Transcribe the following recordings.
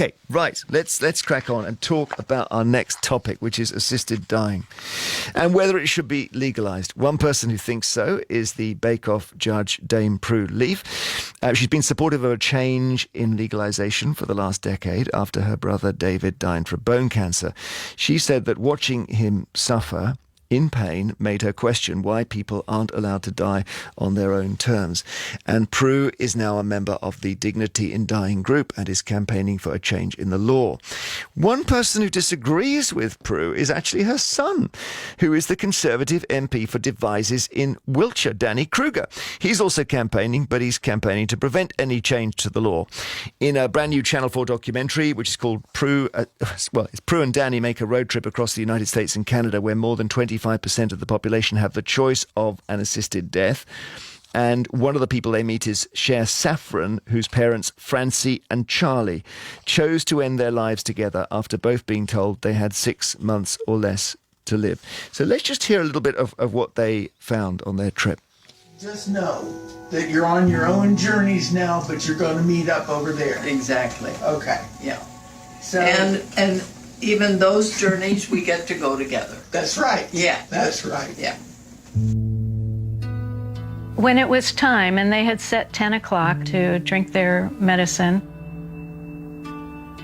Okay, right. Let's crack on and talk about our next topic, which is assisted dying and whether it should be legalised. One person who thinks so is the Bake Off judge Dame Prue Leaf. She's been supportive of a change in legalisation for the last decade after her brother David died from bone cancer. She said that watching him suffer in pain made her question why people aren't allowed to die on their own terms. And Prue is now a member of the Dignity in Dying group and is campaigning for a change in the law. One person who disagrees with Prue is actually her son, who is the Conservative MP for Devizes in Wiltshire, Danny Kruger. He's also campaigning, but he's campaigning to prevent any change to the law. In a brand new Channel 4 documentary, which is called Prue, it's Prue and Danny make a road trip across the United States and Canada, where more than 25% of the population have the choice of an assisted death. And one of the people they meet is Cher Saffron, whose parents, Francie and Charlie, chose to end their lives together after both being told they had 6 months or less to live. So let's just hear a little bit of what they found on their trip. Just know that you're on your own journeys now, but you're going to meet up over there. Exactly. Okay. Yeah. So And even those journeys we get to go together. that's right. Yeah. That's right. Yeah. When it was time and they had set 10 o'clock to drink their medicine,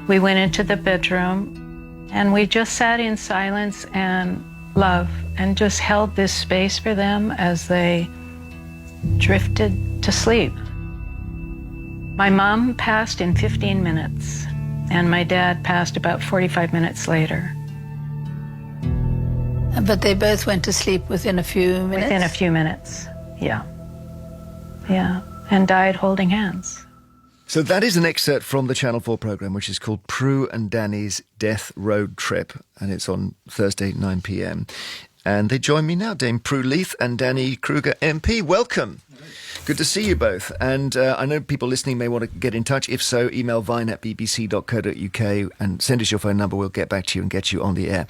we went into the bedroom and we just sat in silence and love and just held this space for them as they drifted to sleep. My mom passed in 15 minutes and my dad passed about 45 minutes later. But they both went to sleep within a few minutes? Within a few minutes, yeah. Yeah, and died holding hands. So that is an excerpt from the Channel 4 programme, which is called Prue and Danny's Death Road Trip, and it's on Thursday, 9 p.m. And they join me now, Dame Prue Leith and Danny Kruger MP. Welcome. Good to see you both. And I know people listening may want to get in touch. If so, email vine@bbc.co.uk and send us your phone number. We'll get back to you and get you on the air.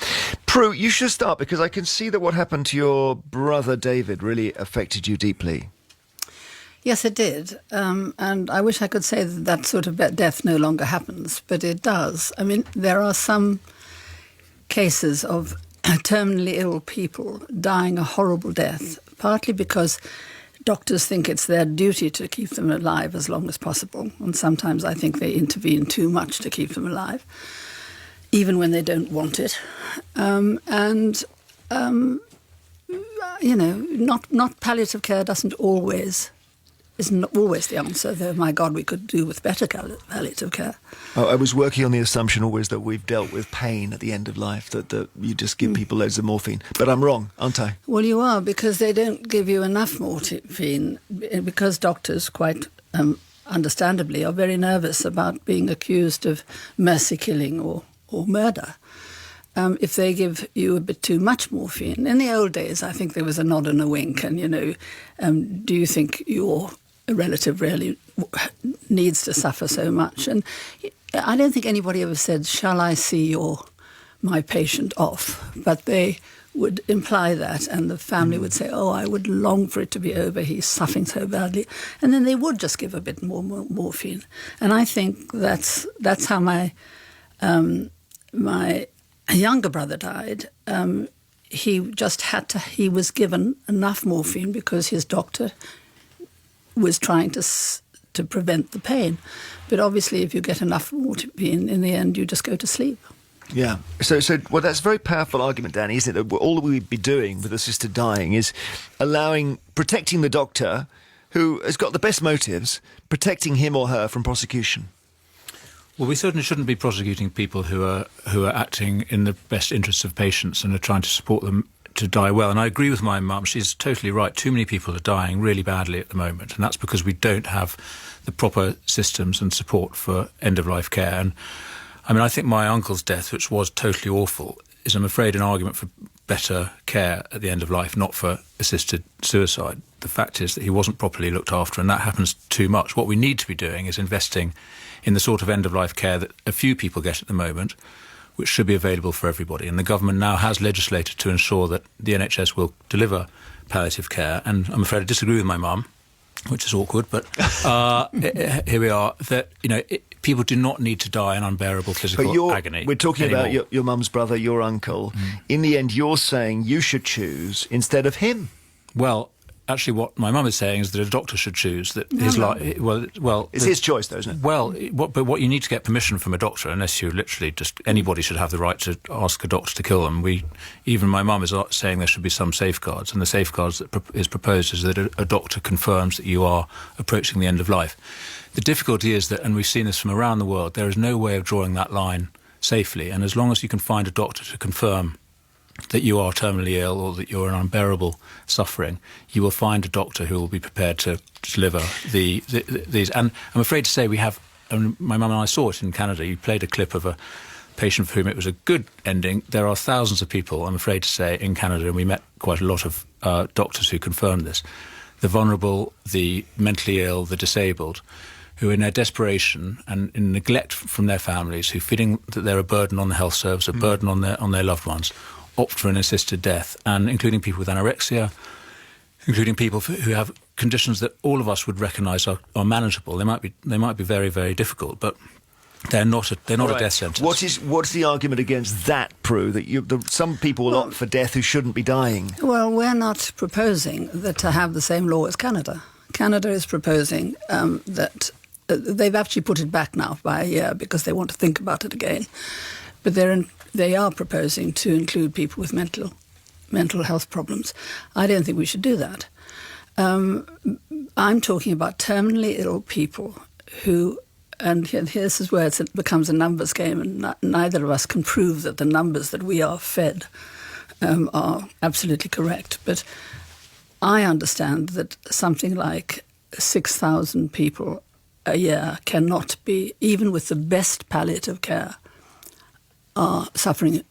Prue, you should start because I can see that what happened to your brother David really affected you deeply. Yes, it did. And I wish I could say that that sort of death no longer happens, but it does. I mean, there are some cases of terminally ill people dying a horrible death, partly because doctors think it's their duty to keep them alive as long as possible. And sometimes I think they intervene too much to keep them alive, even when they don't want it. Not palliative care isn't always the answer, though, my God, we could do with better palliative care. Oh, I was working on the assumption always that we've dealt with pain at the end of life, that you just give people loads of morphine. But I'm wrong, aren't I? Well, you are, because they don't give you enough morphine, because doctors, quite understandably, are very nervous about being accused of mercy killing or murder. If they give you a bit too much morphine. In the old days, I think there was a nod and a wink, and, do you think your relative really needs to suffer so much? And I don't think anybody ever said, shall I see my patient off? But they would imply that, and the family would say, oh, I would long for it to be over, he's suffering so badly. And then they would just give a bit more morphine. And I think that's how my younger brother died. He was given enough morphine because his doctor was trying to prevent the pain. But obviously, if you get enough morphine, in the end, you just go to sleep. Yeah. So well, that's a very powerful argument, Danny, isn't it? That all that we'd be doing with assisted dying is protecting the doctor who has got the best motives, protecting him or her from prosecution. Well, we certainly shouldn't be prosecuting people who are acting in the best interests of patients and are trying to support them to die well. And I agree with my mum. She's totally right. Too many people are dying really badly at the moment, and that's because we don't have the proper systems and support for end-of-life care. And I mean, I think my uncle's death, which was totally awful, is, I'm afraid, an argument for better care at the end of life, not for assisted suicide. The fact is that he wasn't properly looked after, and that happens too much. What we need to be doing is investing in the sort of end-of-life care that a few people get at the moment, which should be available for everybody. And the government now has legislated to ensure that the NHS will deliver palliative care. And I'm afraid I disagree with my mum, which is awkward, but here we are. That People do not need to die in unbearable physical agony. We're talking anymore. about your mum's brother, your uncle. In the end, you're saying you should choose instead of him. Well, actually, what my mum is saying is that a doctor should choose that his life. Well, It's his choice, though, isn't it? Well, but what you need to get permission from a doctor, unless you literally just anybody should have the right to ask a doctor to kill them. Even my mum is saying there should be some safeguards, and the safeguards that is proposed is that a doctor confirms that you are approaching the end of life. The difficulty is that, and we've seen this from around the world, there is no way of drawing that line safely, and as long as you can find a doctor to confirm that you are terminally ill or that you're in unbearable suffering, you will find a doctor who will be prepared to deliver these. And I'm afraid to say we have, and my mum and I saw it in Canada. You played a clip of a patient for whom it was a good ending. There are thousands of people, I'm afraid to say, in Canada, and we met quite a lot of doctors who confirmed this. The vulnerable, the mentally ill, the disabled, who in their desperation and in neglect from their families, who feeling that they're a burden on the health service, a burden on their loved ones, opt for an assisted death, and including people with anorexia, including people who have conditions that all of us would recognise are manageable. They might be very, very difficult, but they're not a death sentence. What's the argument against that, Prue? That some people will opt for death who shouldn't be dying. Well, we're not proposing that to have the same law as Canada. Canada is proposing that they've actually put it back now by a year because they want to think about it again. But they are proposing to include people with mental health problems. I don't think we should do that. I'm talking about terminally ill people who, and this is where it becomes a numbers game, and neither of us can prove that the numbers that we are fed are absolutely correct. But I understand that something like 6,000 people a year cannot be, even with the best palliative care, are suffering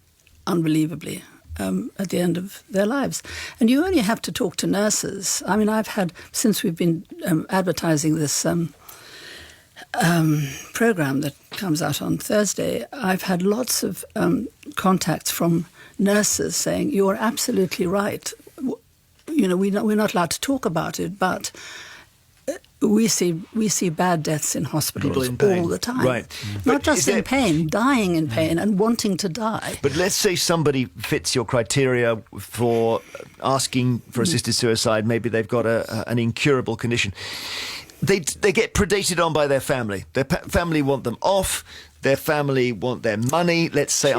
unbelievably at the end of their lives. And you only have to talk to nurses. I mean, I've had, since we've been advertising this program that comes out on Thursday, I've had lots of contacts from nurses saying, you're absolutely right. You know, we're not allowed to talk about it, but we see bad deaths in hospitals all the time. Right. Not just in pain, dying in pain and wanting to die. But let's say somebody fits your criteria for asking for assisted suicide. Maybe they've got an incurable condition. They get predated on by their family. Their family want them off. Their family want their money. Let's say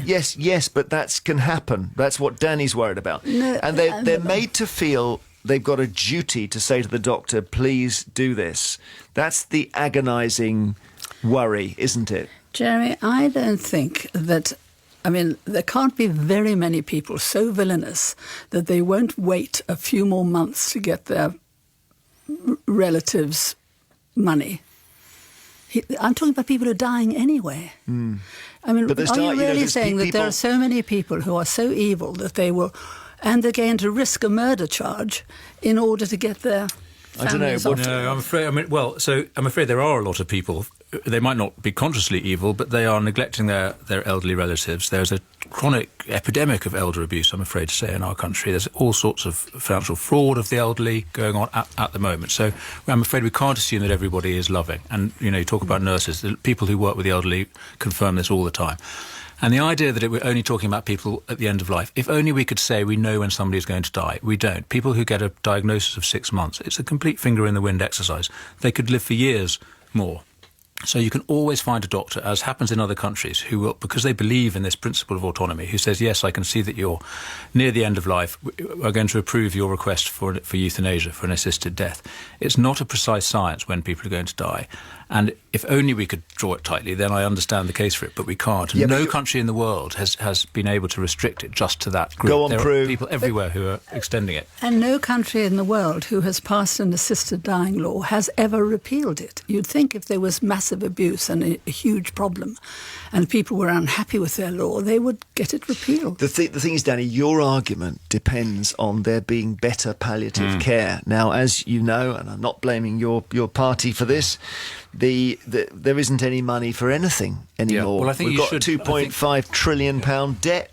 yes, but that can happen. That's what Danny's worried about. No, and they're made to feel they've got a duty to say to the doctor, please do this. That's the agonising worry, isn't it? Jeremy, I don't think that, I mean, there can't be very many people so villainous that they won't wait a few more months to get their relatives' money. I'm talking about people who are dying anyway. I mean, are you really saying that there are so many people who are so evil that they will... And they're going to risk a murder charge in order to get their families off. No, I'm afraid. I'm afraid there are a lot of people. They might not be consciously evil, but they are neglecting their elderly relatives. There's a chronic epidemic of elder abuse, I'm afraid to say, in our country. There's all sorts of financial fraud of the elderly going on at the moment. So I'm afraid we can't assume that everybody is loving. And, you talk about nurses. The people who work with the elderly confirm this all the time. And the idea that we're only talking about people at the end of life, if only we could say we know when somebody is going to die. We don't. People who get a diagnosis of 6 months, it's a complete finger in the wind exercise. They could live for years more. So you can always find a doctor, as happens in other countries, who will, because they believe in this principle of autonomy, who says, yes, I can see that you're near the end of life. We're going to approve your request for euthanasia, for an assisted death. It's not a precise science when people are going to die. And if only we could draw it tightly, then I understand the case for it, but we can't. Yeah, no country in the world has been able to restrict it just to that group. Go on, there Prue. are people everywhere who are extending it. And no country in the world who has passed an assisted dying law has ever repealed it. You'd think if there was massive abuse and a huge problem and people were unhappy with their law, they would get it repealed. The thing is, Danny, your argument depends on there being better palliative care. Now, as you know, and I'm not blaming your party for this, there isn't any money for anything anymore. Yeah. Well, I think we've got £2.5 trillion debt.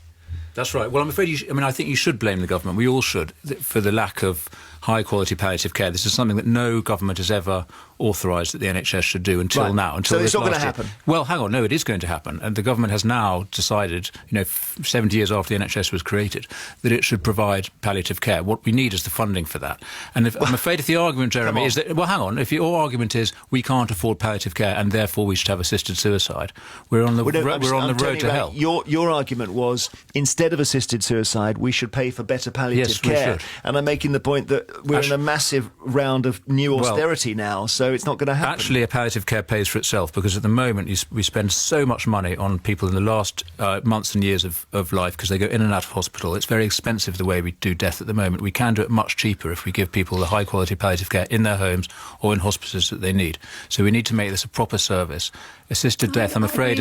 That's right. Well, I'm afraid I think you should blame the government. We all should, for the lack of high-quality palliative care. This is something that no government has ever authorised that the NHS should do until Right. now. Until So it's this not going last to year. happen? Well, hang on. No, it is going to happen. And the government has now decided, 70 years after the NHS was created, that it should provide palliative care. What we need is the funding for that. And I'm afraid if the argument, Jeremy, is that, well, hang on, if your argument is we can't afford palliative care and therefore we should have assisted suicide, we're on the road to hell. Your argument was, instead of assisted suicide, we should pay for better palliative Yes, we care. should. And I'm making the point that we're in a massive round of new austerity now, so it's not going to happen. Actually, a palliative care pays for itself, because at the moment we spend so much money on people in the last months and years of life because they go in and out of hospital. It's very expensive the way we do death at the moment. We can do it much cheaper if we give people the high-quality palliative care in their homes or in hospices that they need. So we need to make this a proper service. Assisted death, I'm afraid,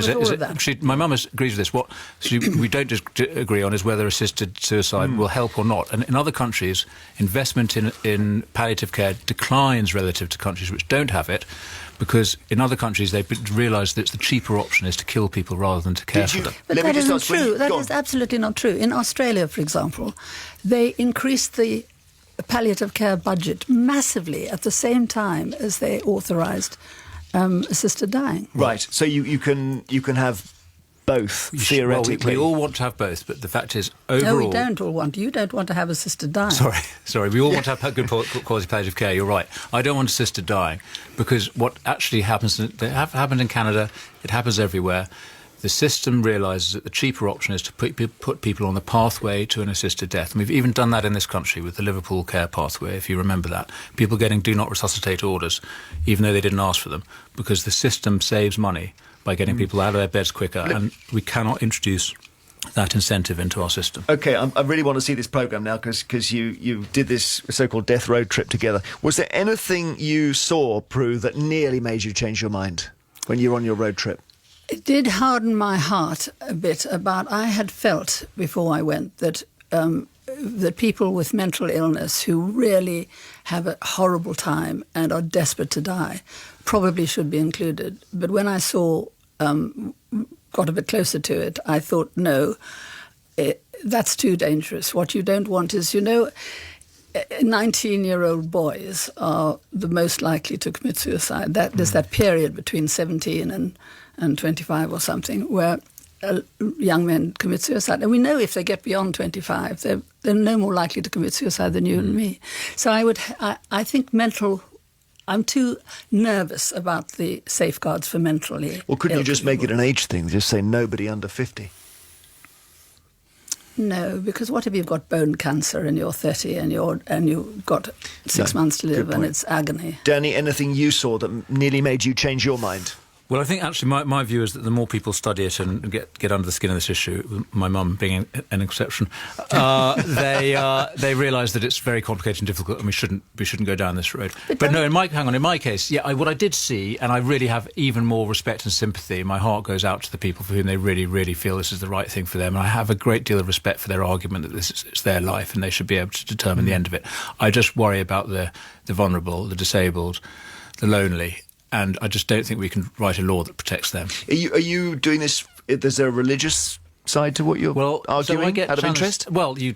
my mum agrees with this. What we don't just agree on is whether assisted suicide will help or not. And in other countries, investment in palliative care declines relative to countries which don't have it, because in other countries they've realised that the cheaper option is to kill people rather than to care for them. But that isn't true. That is absolutely not true. In Australia, for example, they increased the palliative care budget massively at the same time as they authorised assisted dying. Right, so you can have both, theoretically. Well, we all want to have both, but the fact is, overall... No, we don't all want. You don't want to have assisted dying. Sorry, we all want to have good quality palliative care, you're right. I don't want assisted dying, because what actually happens, it happened in Canada, it happens everywhere. The system realises that the cheaper option is to put people on the pathway to an assisted death. And we've even done that in this country with the Liverpool Care Pathway, if you remember that. People getting do not resuscitate orders, even though they didn't ask for them, because the system saves money by getting people out of their beds quicker, and we cannot introduce that incentive into our system. OK, I really want to see this programme now, because you did this so-called death road trip together. Was there anything you saw, Prue, that nearly made you change your mind when you were on your road trip? It did harden my heart a bit I had felt before I went that that people with mental illness who really have a horrible time and are desperate to die probably should be included. But when I got a bit closer to it, I thought, no, that's too dangerous. What you don't want is, 19-year-old boys are the most likely to commit suicide. There's that period between 17 and 25 or something where young men commit suicide. And we know if they get beyond 25, they're no more likely to commit suicide than you and me. So I think I'm too nervous about the safeguards for mentally Well, couldn't ill you just people. make it an age thing? Just say nobody under 50? No, because what if you've got bone cancer and you're 30 and you've got 6 months to live and it's agony? Danny, anything you saw that nearly made you change your mind? Well, I think actually my view is that the more people study it and get under the skin of this issue, my mum being an exception, they realise that it's very complicated and difficult, and we shouldn't go down this road. But no, in my case, what I did see, and I really have even more respect and sympathy. My heart goes out to the people for whom they really, really feel this is the right thing for them, and I have a great deal of respect for their argument that it's their life and they should be able to determine the end of it. I just worry about the vulnerable, the disabled, the lonely. And I just don't think we can write a law that protects them. Are you doing this? Is there a religious side to what you're arguing? So I get out of interest? Well, you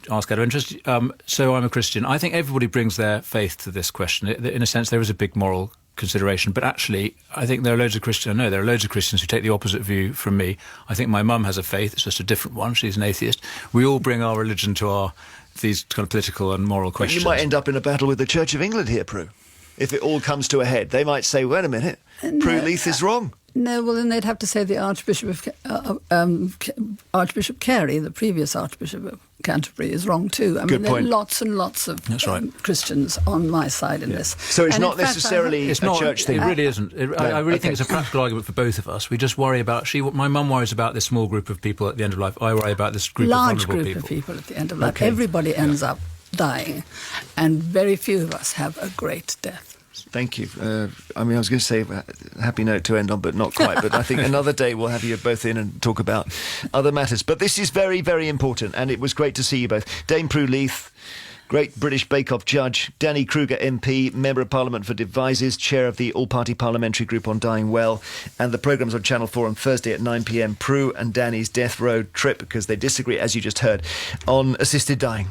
ask out of interest. So I'm a Christian. I think everybody brings their faith to this question. In a sense, there is a big moral consideration. But actually, I think there are loads of Christians. I know there are loads of Christians who take the opposite view from me. I think my mum has a faith. It's just a different one. She's an atheist. We all bring our religion to these kind of political and moral questions. You might end up in a battle with the Church of England here, Prue. If it all comes to a head, they might say, wait a minute, Prue Leith is wrong. No, well, then they'd have to say the Archbishop Carey, the previous Archbishop of Canterbury, is wrong too. I mean, there are lots and lots of Christians on my side in this. So it's not necessarily a church thing. It really isn't. I really think it's a practical argument for both of us. We just worry about... My mum worries about this small group of people at the end of life. I worry about this group of vulnerable people. Large group of people at the end of life. Okay. Everybody ends up dying, and very few of us have a great death. Thank you. I was going to say a happy note to end on, but not quite. But I think another day we'll have you both in and talk about other matters. But this is very, very important, and it was great to see you both. Dame Prue Leith, great British Bake Off judge, Danny Kruger MP, Member of Parliament for Devizes, Chair of the All-Party Parliamentary Group on Dying Well, and the programme's on Channel 4 on Thursday at 9 p.m. Prue and Danny's Death Road Trip, because they disagree, as you just heard, on assisted dying.